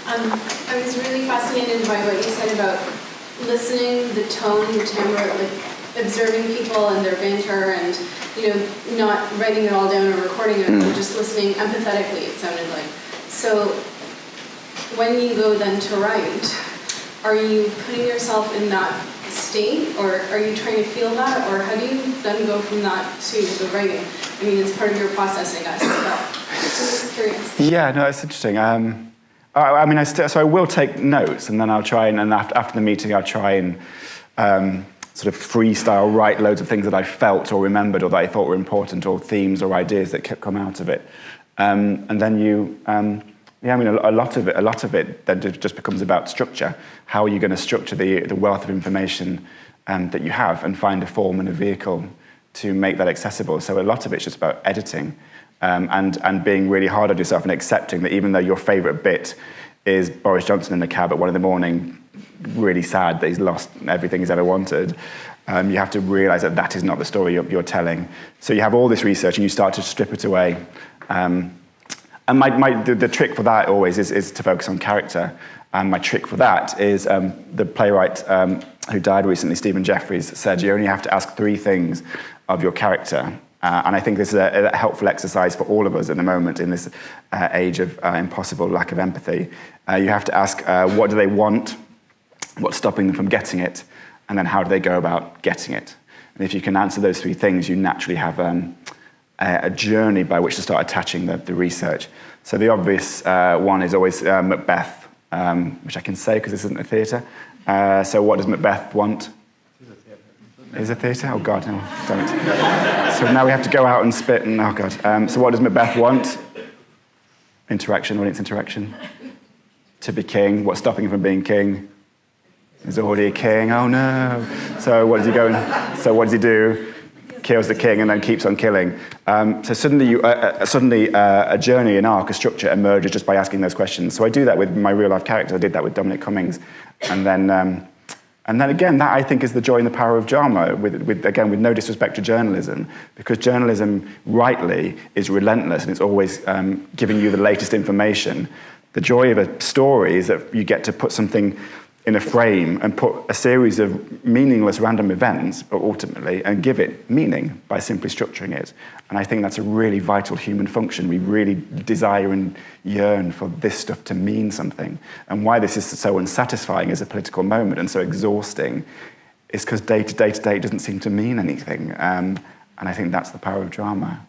I was really fascinated by what you said about listening, the tone, the timbre, like observing people and their banter, and not writing it all down or recording it, but just listening empathetically. It sounded like. So, when you go then to write, are you putting yourself in that state, or are you trying to feel that, or how do you then go from that to the writing? I mean, it's part of your process, I guess. But I'm just curious. Yeah, no, it's interesting. So I will take notes, and then I'll try and after the meeting, I'll try and sort of freestyle write loads of things that I felt or remembered or that I thought were important, or themes or ideas that kept come out of it. And then a lot of it then just becomes about structure. How are you going to structure the wealth of information that you have, and find a form and a vehicle to make that accessible? So a lot of it's just about editing. And being really hard on yourself and accepting that even though your favourite bit is Boris Johnson in the cab at 1 a.m, really sad that he's lost everything he's ever wanted, you have to realise that that is not the story you're telling. So you have all this research and you start to strip it away. And the trick for that always is to focus on character. And my trick for that is the playwright who died recently, Stephen Jeffries, said you only have to ask 3 things of your character. And I think this is a helpful exercise for all of us at the moment in this age of impossible lack of empathy. You have to ask, what do they want? What's stopping them from getting it? And then how do they go about getting it? And if you can answer those 3 things, you naturally have a journey by which to start attaching the research. So the obvious one is always Macbeth, which I can say because this isn't a theatre. So what does Macbeth want? Is it theatre? Oh, God, no, don't. So now we have to go out and spit and, oh, God. So what does Macbeth want? Interaction, audience interaction. To be king. What's stopping him from being king? He's already a king. Oh, no. So what does he do? Kills the king and then keeps on killing. So suddenly a journey, an arc, a structure emerges just by asking those questions. So I do that with my real-life character. I did that with Dominic Cummings. And then again, that I think is the joy and the power of drama, with no disrespect to journalism, because journalism, rightly, is relentless and it's always giving you the latest information. The joy of a story is that you get to put something in a frame and put a series of meaningless random events, but ultimately, and give it meaning by simply structuring it. And I think that's a really vital human function. We really desire and yearn for this stuff to mean something. And why this is so unsatisfying as a political moment and so exhausting is because day to day doesn't seem to mean anything. And I think that's the power of drama.